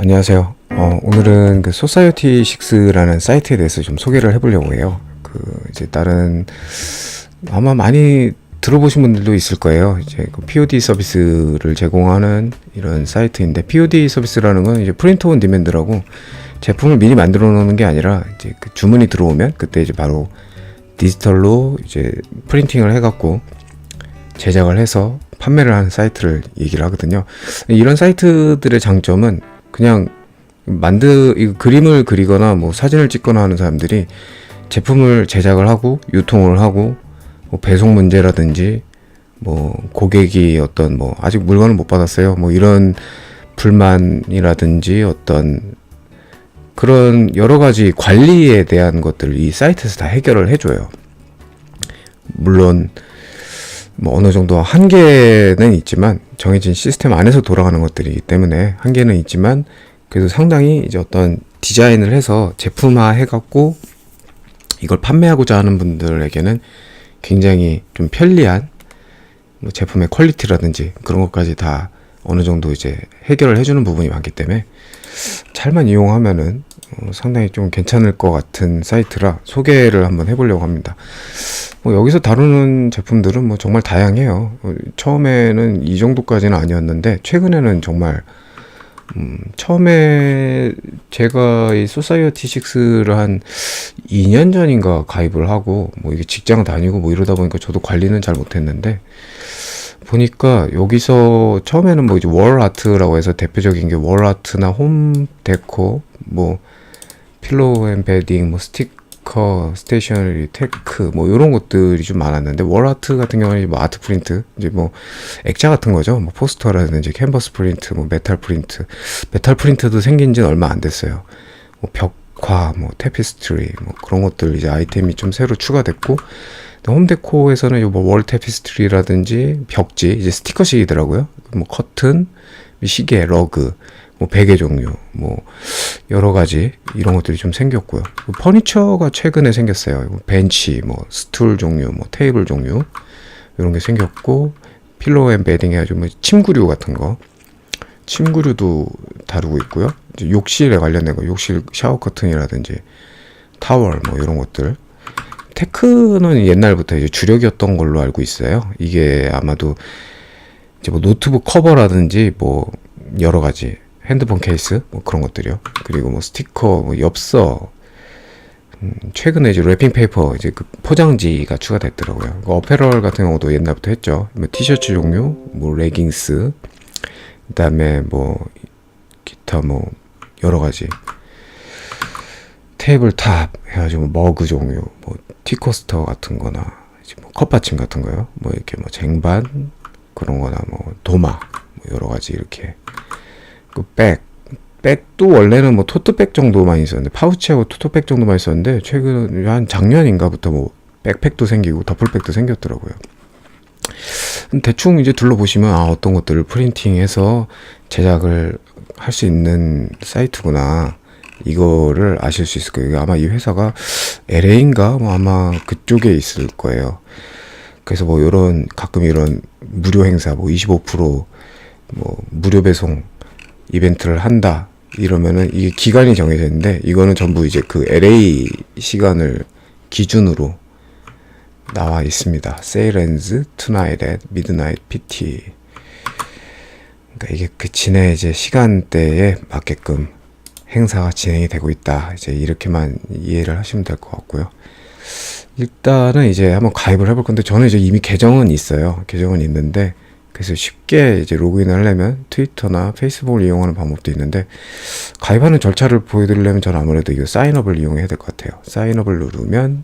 안녕하세요. 오늘은 그 소사이어티6라는 사이트에 대해서 좀 소개를 해보려고 해요. 이제 다른 아마 많이 들어보신 분들도 있을 거예요. 이제 그 POD 서비스를 제공하는 이런 사이트인데, POD 서비스라는 건 이제 프린트 온 디맨드라고 제품을 미리 만들어 놓는 게 아니라 이제 그 주문이 들어오면 그때 이제 바로 디지털로 이제 프린팅을 해갖고 제작을 해서 판매를 하는 사이트를 얘기를 하거든요. 이런 사이트들의 장점은 그냥 그림을 그리거나 뭐 사진을 찍거나 하는 사람들이 제품을 제작을 하고 유통을 하고 뭐 배송 문제라든지 뭐 고객이 어떤 뭐 아직 물건을 못 받았어요 뭐 이런 불만이라든지 어떤 그런 여러 가지 관리에 대한 것들을 이 사이트에서 다 해결을 해줘요. 물론 뭐 어느 정도 한계는 있지만 정해진 시스템 안에서 돌아가는 것들이기 때문에 한계는 있지만 그래도 상당히 이제 어떤 디자인을 해서 제품화 해갖고 이걸 판매하고자 하는 분들에게는 굉장히 좀 편리한 뭐 제품의 퀄리티라든지 그런 것까지 다 어느 정도 이제 해결을 해주는 부분이 많기 때문에 잘만 이용하면은 상당히 좀 괜찮을 것 같은 사이트라 소개를 한번 해보려고 합니다. 뭐 여기서 다루는 제품들은 뭐 정말 다양해요. 처음에는 이 정도까지는 아니었는데 최근에는 정말 처음에 제가 이 소사이어티6를 한 2년 전인가 가입을 하고 뭐 이게 직장 다니고 뭐 이러다 보니까 저도 관리는 잘 못했는데 보니까 여기서 처음에는 뭐 이제 월 아트라고 해서 대표적인 게 월 아트나 홈 데코 뭐 필로우 엠베딩 뭐 스티커 스테이셔너리 테크 뭐 이런 것들이 좀 많았는데 월 아트 같은 경우는 뭐 아트 프린트 이제 뭐 액자 같은 거죠. 뭐 포스터라든지 캔버스 프린트 뭐 메탈 프린트도 생긴 지는 얼마 안 됐어요. 뭐 벽화 뭐 테피스트리 뭐 그런 것들 이제 아이템이 좀 새로 추가됐고 홈데코에서는 뭐 월 테피스트리라든지 벽지 이제 스티커식이더라고요. 뭐 커튼 시계 러그 뭐 베개 종류 뭐 여러 가지 이런 것들이 좀 생겼고요. 퍼니처가 최근에 생겼어요. 벤치 뭐 스툴 종류 뭐 테이블 종류 이런 게 생겼고 필로우 앤 베딩 해가지고 뭐 침구류 같은 거 침구류도 다루고 있고요. 이제 욕실에 관련된 거 욕실 샤워 커튼이라든지 타월 뭐 이런 것들 테크는 옛날부터 이제 주력이었던 걸로 알고 있어요. 이게 아마도 이제 뭐 노트북 커버라든지 뭐 여러 가지 핸드폰 케이스 뭐 그런 것들이요. 그리고 뭐 스티커, 뭐 엽서, 최근에 이제 래핑 페이퍼 이제 그 포장지가 추가됐더라고요. 그 어페럴 같은 경우도 옛날부터 했죠. 뭐 티셔츠 종류, 뭐 레깅스, 그다음에 뭐 기타 뭐 여러 가지 테이블탑 해가지고 머그 종류, 뭐 티코스터 같은 거나 이제 뭐 컵받침 같은 거요. 뭐 이렇게 뭐 쟁반 그런 거나 뭐 도마 뭐 여러 가지 이렇게 그 백도 원래는 뭐 토트백 정도만 있었는데 파우치하고 토트백 정도만 있었는데 최근 한 작년인가부터 뭐 백팩도 생기고 더플백도 생겼더라고요. 대충 이제 둘러보시면 어떤 것들을 프린팅해서 제작을 할 수 있는 사이트구나 이거를 아실 수 있을 거예요. 아마 이 회사가 LA인가 뭐 아마 그쪽에 있을 거예요. 그래서 뭐 이런 가끔 이런 무료 행사 뭐 25% 뭐 무료 배송 이벤트를 한다 이러면은 이게 기간이 정해져 있는데 이거는 전부 이제 그 LA 시간을 기준으로 나와 있습니다. Sale ends tonight at midnight PT. 그러니까 이게 그 진해 이제 시간대에 맞게끔 행사가 진행이 되고 있다. 이제 이렇게만 이해를 하시면 될 것 같고요. 일단은 이제 한번 가입을 해볼 건데 저는 이제 이미 계정은 있어요. 계정은 있는데 그래서 쉽게 이제 로그인을 하려면 트위터나 페이스북을 이용하는 방법도 있는데 가입하는 절차를 보여드리려면 저는 아무래도 이거 사인업을 이용해야 될 것 같아요. 사인업을 누르면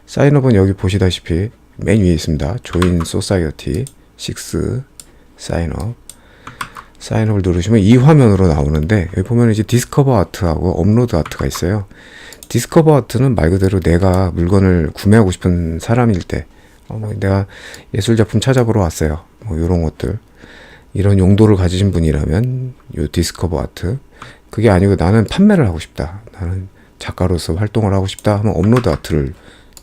사인업은 여기 보시다시피 맨 위에 있습니다. 조인 소사이어티 6 사인업을 누르시면 이 화면으로 나오는데 여기 보면 이제 디스커버 아트하고 업로드 아트가 있어요. 디스커버 아트는 말 그대로 내가 물건을 구매하고 싶은 사람일 때 뭐 내가 예술작품 찾아보러 왔어요. 뭐 이런 것들 이런 용도를 가지신 분이라면 요 디스커버 아트 그게 아니고 나는 판매를 하고 싶다. 나는 작가로서 활동을 하고 싶다 하면 업로드 아트를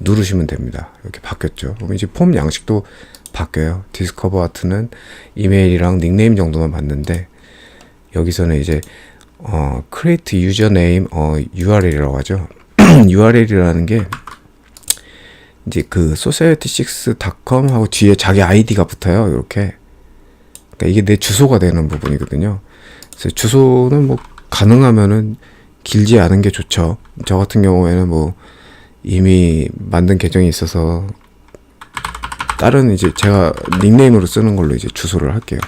누르시면 됩니다. 이렇게 바뀌었죠. 그럼 이제 폼 양식도 바뀌어요. 디스커버 아트는 이메일이랑 닉네임 정도만 받는데 여기서는 이제 create username URL이라고 하죠. URL이라는 게 이제 그 society6.com 하고 뒤에 자기 아이디가 붙어요. 이렇게. 그러니까 이게 내 주소가 되는 부분이거든요. 그래서 주소는 뭐 가능하면은 길지 않은 게 좋죠. 저 같은 경우에는 뭐 이미 만든 계정이 있어서 다른 이제 제가 닉네임으로 쓰는 걸로 이제 주소를 할게요.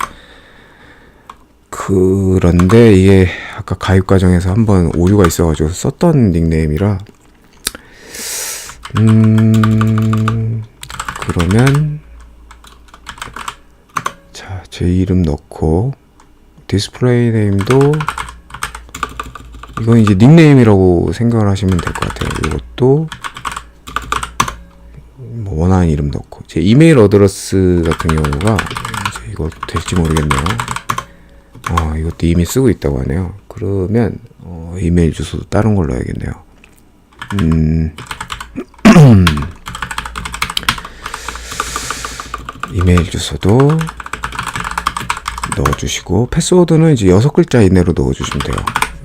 그런데 이게 아까 가입 과정에서 한번 오류가 있어가지고 썼던 닉네임이라 그러면 자, 제 이름 넣고 디스플레이 네임도 이건 이제 닉네임이라고 생각을 하시면 될 것 같아요. 이것도 뭐 원하는 이름 넣고 제 이메일 어드레스 같은 경우가 이제 이거 될지 모르겠네요. 이것도 이미 쓰고 있다고 하네요. 그러면 이메일 주소도 다른 걸로 해야겠네요. 이메일 주소도 넣어주시고 패스워드는 이제 6글자 이내로 넣어주시면 돼요.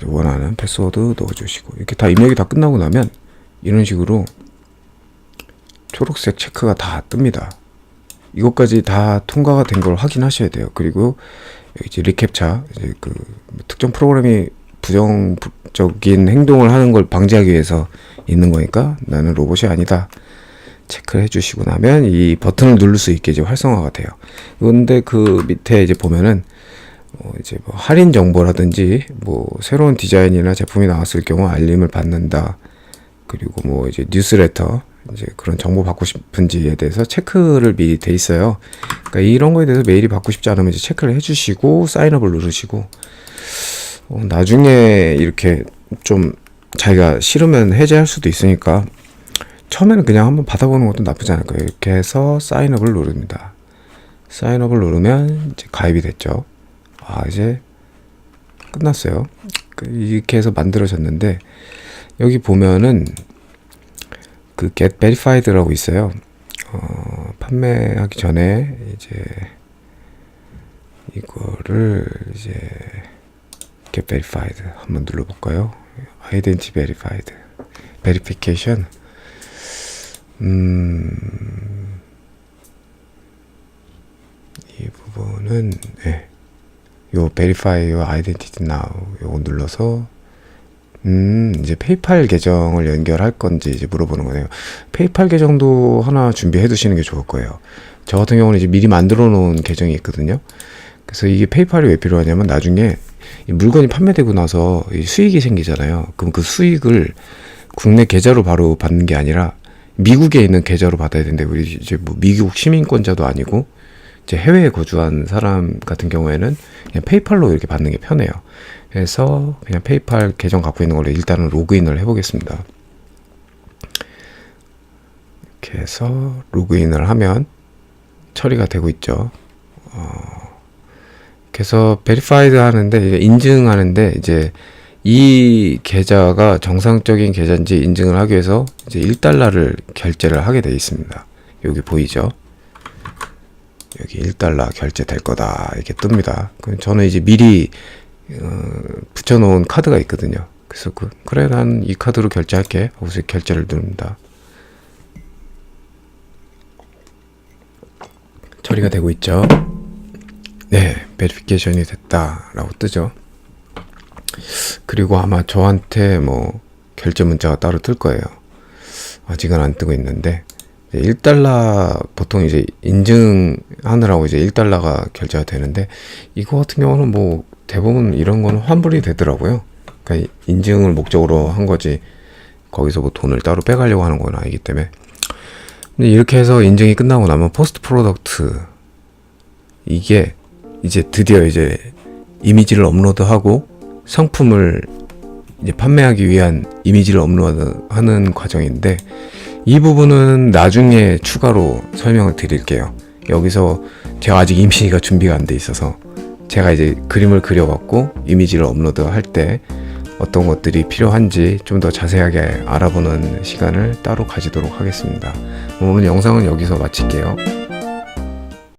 원하는 패스워드 넣어주시고 이렇게 다 입력이 다 끝나고 나면 이런 식으로 초록색 체크가 다 뜹니다. 이것까지 다 통과가 된 걸 확인하셔야 돼요. 그리고 여기 이제 리캡차, 이제 그 특정 프로그램이 부정적인 행동을 하는 걸 방지하기 위해서 있는 거니까 나는 로봇이 아니다. 체크를 해주시고 나면 이 버튼을 누를 수 있게 이제 활성화가 돼요. 그런데 그 밑에 이제 보면은 이제 뭐 할인 정보라든지 뭐 새로운 디자인이나 제품이 나왔을 경우 알림을 받는다. 그리고 뭐 이제 뉴스레터 이제 그런 정보 받고 싶은지에 대해서 체크를 미리 돼 있어요. 그러니까 이런 거에 대해서 메일이 받고 싶지 않으면 이제 체크를 해주시고 사인업을 누르시고 나중에 이렇게 좀 자기가 싫으면 해제할 수도 있으니까 처음에는 그냥 한번 받아보는 것도 나쁘지 않을 거예요. 이렇게 해서 사인업을 누릅니다. 사인업을 누르면 이제 가입이 됐죠. 이제 끝났어요. 이렇게 해서 만들어졌는데 여기 보면은 그 get verified라고 있어요. 판매하기 전에 이제 이거를 이제 get verified 한번 눌러볼까요? identity verified, verification. 이 부분은 요 verify your identity now 요거 눌러서 이제 페이팔 계정을 연결할 건지 이제 물어보는 거네요. 페이팔 계정도 하나 준비해 두시는 게 좋을 거예요. 저 같은 경우는 이제 미리 만들어 놓은 계정이 있거든요. 그래서 이게 페이팔이 왜 필요하냐면 나중에 이 물건이 판매되고 나서 수익이 생기잖아요. 그럼 그 수익을 국내 계좌로 바로 받는 게 아니라 미국에 있는 계좌로 받아야 되는데 우리 이제 뭐 미국 시민권자도 아니고 이제 해외에 거주한 사람 같은 경우에는 그냥 페이팔로 이렇게 받는 게 편해요. 그래서 그냥 페이팔 계정 갖고 있는 걸로 일단은 로그인을 해보겠습니다. 이렇게 해서 로그인을 하면 처리가 되고 있죠. 그래서 베리파이드 하는데 이제 인증하는데 이제 이 계좌가 정상적인 계좌인지 인증을 하기 위해서 이제 1달러를 결제를 하게 되어 있습니다. 여기 보이죠? 여기 1달러 결제될 거다 이렇게 뜹니다. 그럼 저는 이제 미리 붙여놓은 카드가 있거든요. 그래서 그래 난 이 카드로 결제할게 하고서 결제를 누릅니다. 처리가 되고 있죠. 네, 베리피케이션이 됐다라고 뜨죠. 그리고 아마 저한테 뭐 결제 문자가 따로 뜰 거예요. 아직은 안 뜨고 있는데 1달러 보통 이제 인증하느라고 이제 1달러가 결제가 되는데 이거 같은 경우는 뭐 대부분 이런 거는 환불이 되더라고요. 그러니까 인증을 목적으로 한 거지 거기서 뭐 돈을 따로 빼가려고 하는 건 아니기 때문에. 근데 이렇게 해서 인증이 끝나고 나면 포스트 프로덕트 이게 이제 드디어 이제 이미지를 업로드하고 상품을 이제 판매하기 위한 이미지를 업로드하는 과정인데 이 부분은 나중에 추가로 설명을 드릴게요. 여기서 제가 아직 이미지가 준비가 안 돼 있어서 제가 이제 그림을 그려갖고 이미지를 업로드할 때 어떤 것들이 필요한지 좀 더 자세하게 알아보는 시간을 따로 가지도록 하겠습니다. 오늘 영상은 여기서 마칠게요.